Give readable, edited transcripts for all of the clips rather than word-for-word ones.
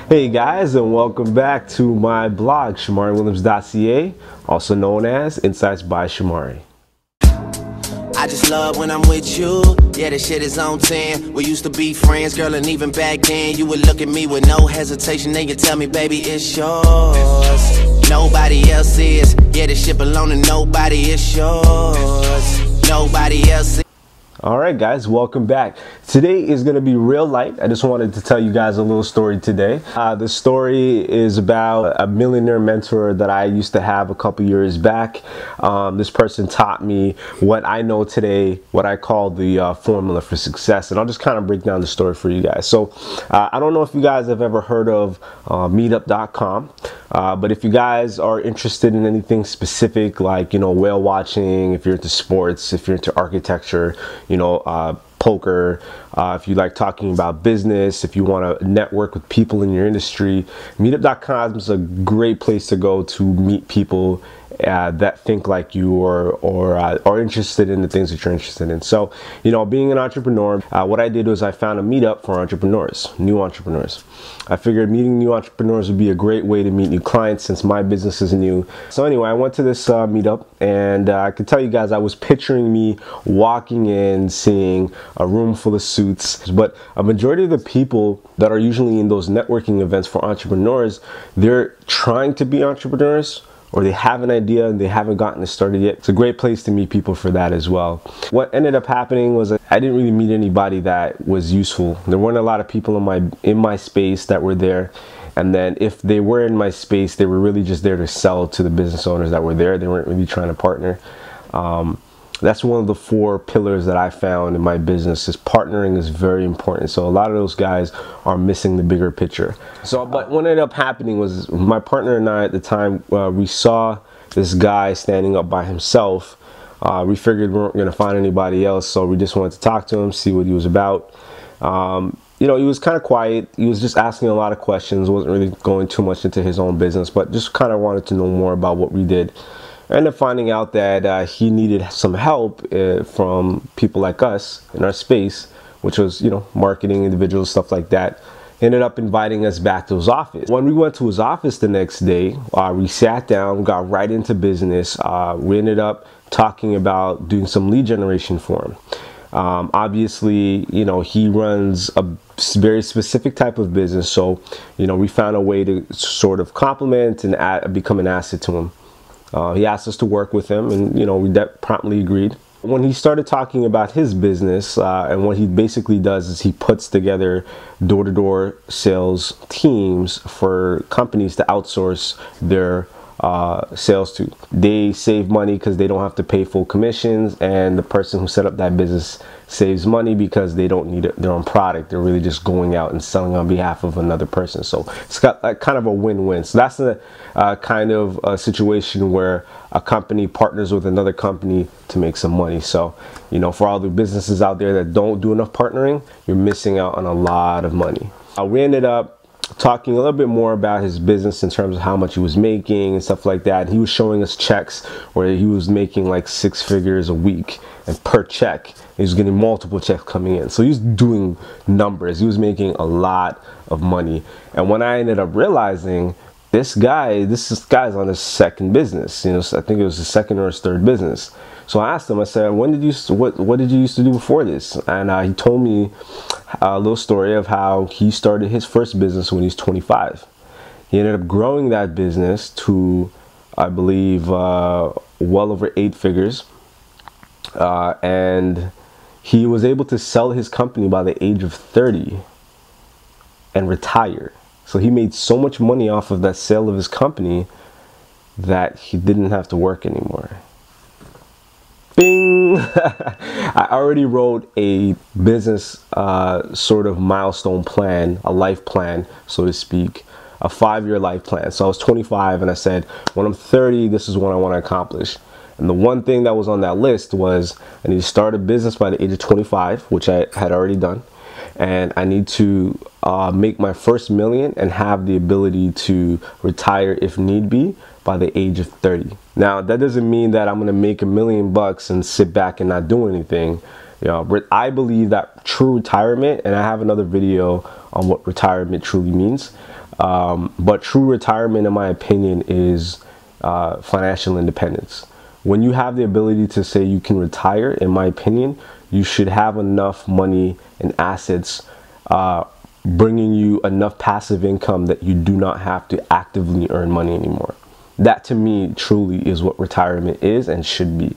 Hey guys, and welcome back to my blog, ShomariWilliams.ca, also known as Insights by Shomari. I just love when I'm with you. Yeah, this shit is on 10. We used to be friends, girl, and even back then you would look at me with no hesitation. Then you tell me, baby, it's yours. Nobody else is. Yeah, this shit belong to nobody. It's yours. Nobody else is. Alright guys, welcome back. Today is going to be real light. I just wanted to tell you guys a little story today. The story is about a millionaire mentor that I used to have a couple years back. This person taught me what I know today, what I call the formula for success. And I'll just kind of break down the story for you guys. So I don't know if you guys have ever heard of meetup.com. But if you guys are interested in anything specific, like, you know, whale watching, if you're into sports, if you're into architecture, you know, poker, if you like talking about business, if you want to network with people in your industry, meetup.com is a great place to go to meet people that think like you or are interested in the things that you're interested in. So, you know, being an entrepreneur, what I did was I found a meetup for entrepreneurs, new entrepreneurs. I figured meeting new entrepreneurs would be a great way to meet new clients since my business is new. So anyway, I went to this meetup, and I can tell you guys, I was picturing me walking in, seeing a room full of suits, but a majority of the people that are usually in those networking events for entrepreneurs, they're trying to be entrepreneurs, or they have an idea and they haven't gotten it started yet. It's a great place to meet people for that as well. What ended up happening was I didn't really meet anybody that was useful. There weren't a lot of people in my space that were there. And then if they were in my space, they were really just there to sell to the business owners that were there. They weren't really trying to partner. That's one of the 4 pillars that I found in my business, is partnering is very important. So a lot of those guys are missing the bigger picture. So, but what ended up happening was my partner and I at the time, we saw this guy standing up by himself. We figured we weren't going to find anybody else, so we just wanted to talk to him, see what he was about. You know, he was kind of quiet. He was just asking a lot of questions, wasn't really going too much into his own business, but just kind of wanted to know more about what we did. I ended up finding out that he needed some help from people like us in our space, which was, you know, marketing individuals, stuff like that. He ended up inviting us back to his office. When we went to his office the next day, we sat down, got right into business. We ended up talking about doing some lead generation for him. Obviously, you know, he runs a very specific type of business. So, you know, we found a way to sort of complement and become an asset to him. He asked us to work with him, and, you know, we promptly agreed. When he started talking about his business, and what he basically does is he puts together door-to-door sales teams for companies to outsource their sales to. They save money because they don't have to pay full commissions, and the person who set up that business saves money because they don't need their own product. They're really just going out and selling on behalf of another person. So it's got kind of a win-win. So that's the kind of a situation where a company partners with another company to make some money. So, you know, for all the businesses out there that don't do enough partnering, you're missing out on a lot of money. We ended up talking a little bit more about his business in terms of how much he was making and stuff like that. He was showing us checks where he was making like 6 figures a week, and per check he was getting multiple checks coming in. So he was doing numbers. He was making a lot of money. And when I ended up realizing this guy's on his 2nd business, you know, so I think it was his 2nd or his 3rd business. So I asked him, I said, what did you used to do before this? And he told me a little story of how he started his first business when he was 25. He ended up growing that business to, I believe, well over 8 figures. And he was able to sell his company by the age of 30 and retire. So he made so much money off of that sale of his company that he didn't have to work anymore. Bing! I already wrote a business sort of milestone plan, a life plan, so to speak, a 5-year life plan. So I was 25 and I said, when I'm 30, this is what I want to accomplish. And the one thing that was on that list was I need to start a business by the age of 25, which I had already done. And I need to make my first million and have the ability to retire if need be by the age of 30. Now, that doesn't mean that I'm going to make $1 million and sit back and not do anything. You know, I believe that true retirement, and I have another video on what retirement truly means. But true retirement, in my opinion, is financial independence. When you have the ability to say you can retire, in my opinion, you should have enough money and assets bringing you enough passive income that you do not have to actively earn money anymore. That to me truly is what retirement is and should be.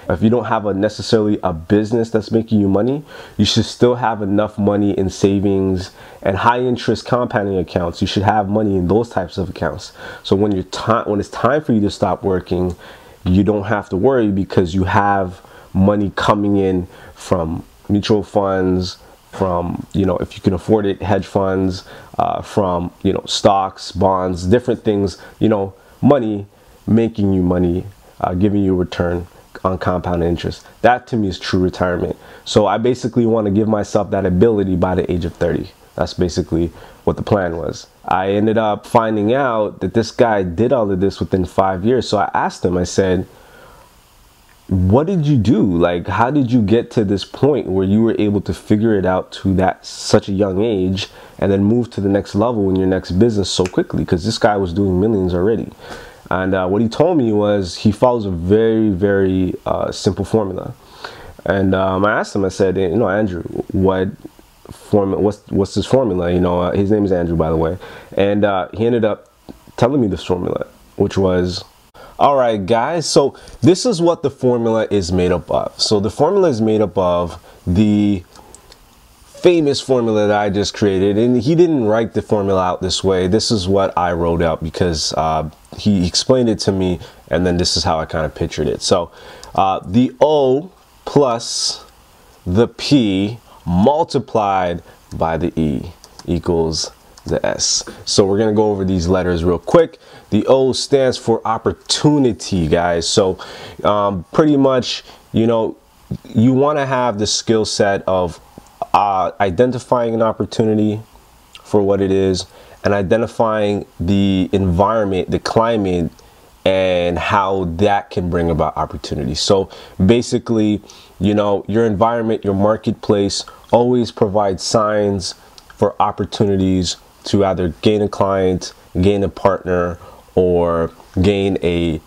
If you don't have necessarily a business that's making you money, you should still have enough money in savings and high interest compounding accounts. You should have money in those types of accounts. So when it's time for you to stop working, you don't have to worry because you have money coming in from mutual funds, from, if you can afford it, hedge funds, from, stocks, bonds, different things, money making you money, giving you a return on compound interest. That to me is true retirement. So I basically want to give myself that ability by the age of 30. That's basically what the plan was. I ended up finding out that this guy did all of this within 5 years. So I asked him, I said, what did you do? Like, how did you get to this point where you were able to figure it out to such a young age and then move to the next level in your next business so quickly? Because this guy was doing millions already. And what he told me was he follows a very, very simple formula. And I asked him, I said, Andrew, what's this formula? His name is Andrew, by the way. And he ended up telling me this formula, which was, all right, guys, so this is what the formula is made up of. So the formula is made up of the famous formula that I just created, and he didn't write the formula out this way. This is what I wrote out because he explained it to me, and then this is how I kind of pictured it. So the O plus the P multiplied by the E equals the S. So we're gonna go over these letters real quick. The O stands for opportunity, guys. So pretty much, you want to have the skill set of identifying an opportunity for what it is and identifying the environment, the climate, and how that can bring about opportunity. So basically, your environment, your marketplace always provides signs for opportunities to either gain a client, gain a partner, or gain a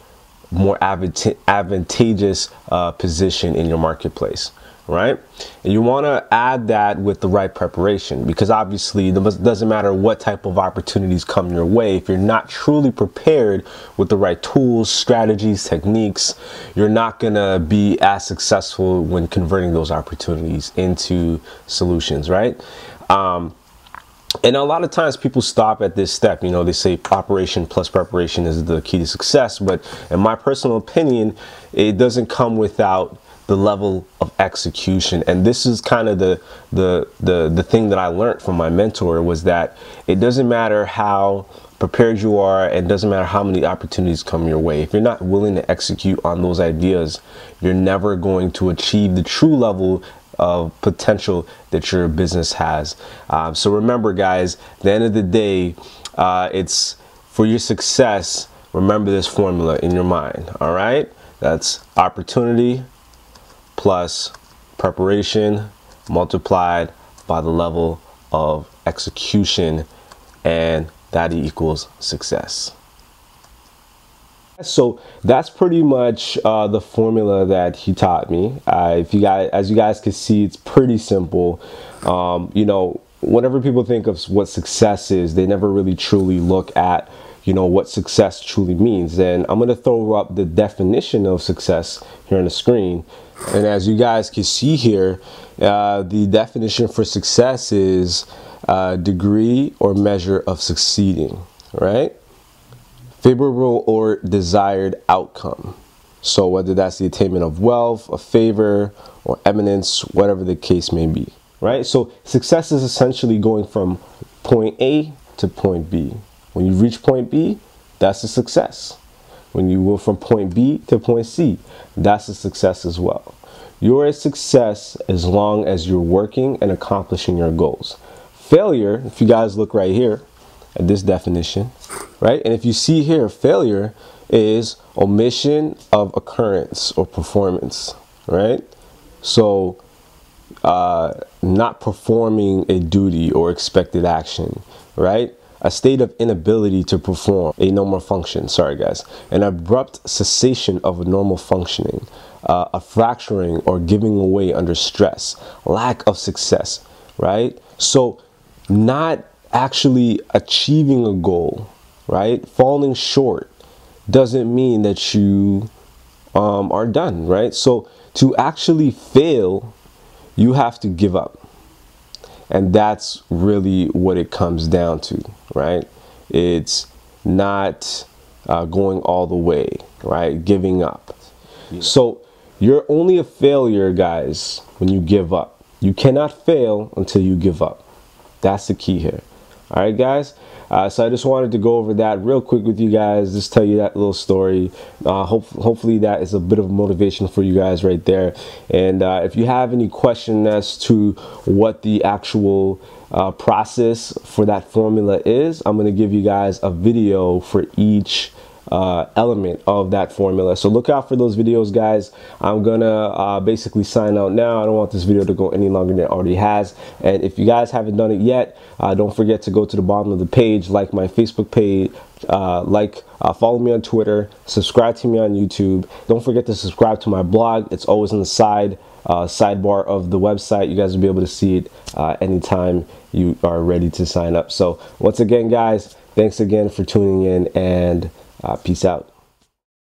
more advantageous position in your marketplace, right? And you want to add that with the right preparation, because obviously it doesn't matter what type of opportunities come your way. If you're not truly prepared with the right tools, strategies, techniques, you're not gonna be as successful when converting those opportunities into solutions, right? And a lot of times people stop at this step. They say operation plus preparation is the key to success, but in my personal opinion, it doesn't come without the level of execution. And this is kind of the thing that I learned from my mentor, was that it doesn't matter how prepared you are, and doesn't matter how many opportunities come your way. If you're not willing to execute on those ideas, you're never going to achieve the true level of potential that your business has. So remember, guys, at the end of the day, it's for your success. Remember this formula in your mind. All right, that's opportunity plus preparation multiplied by the level of execution, and that equals success. So that's pretty much the formula that he taught me. As you guys can see, it's pretty simple. Whenever people think of what success is, they never really truly look at what success truly means. And I'm going to throw up the definition of success here on the screen. And as you guys can see here, the definition for success is degree or measure of succeeding, right? Favorable or desired outcome. So whether that's the attainment of wealth, of favor, or eminence, whatever the case may be, right? So success is essentially going from point A to point B. When you reach point B, that's a success. When you go from point B to point C, that's a success as well. You're a success as long as you're working and accomplishing your goals. Failure, if you guys look right here at this definition, right? And if you see here, failure is omission of occurrence or performance, right? So not performing a duty or expected action, right? a state of inability to perform, a normal function, sorry guys, an abrupt cessation of a normal functioning, a fracturing or giving away under stress, lack of success, right? So not actually achieving a goal, right? Falling short doesn't mean that you are done, right? So to actually fail, you have to give up. And that's really what it comes down to, right? It's not going all the way, right? Giving up. Yeah. So you're only a failure, guys, when you give up. You cannot fail until you give up. That's the key here. All right, guys. So I just wanted to go over that real quick with you guys, just tell you that little story. Hopefully that is a bit of motivation for you guys right there. And if you have any question as to what the actual process for that formula is, I'm going to give you guys a video for each element of that formula. So look out for those videos, guys. I'm gonna basically sign out now. I don't want this video to go any longer than it already has. And if you guys haven't done it yet, don't forget to go to the bottom of the page, like my Facebook page, follow me on Twitter, subscribe to me on YouTube. Don't forget to subscribe to my blog. It's always on the sidebar of the website. You guys will be able to see it anytime you are ready to sign up. So once again, guys, thanks again for tuning in, and peace out.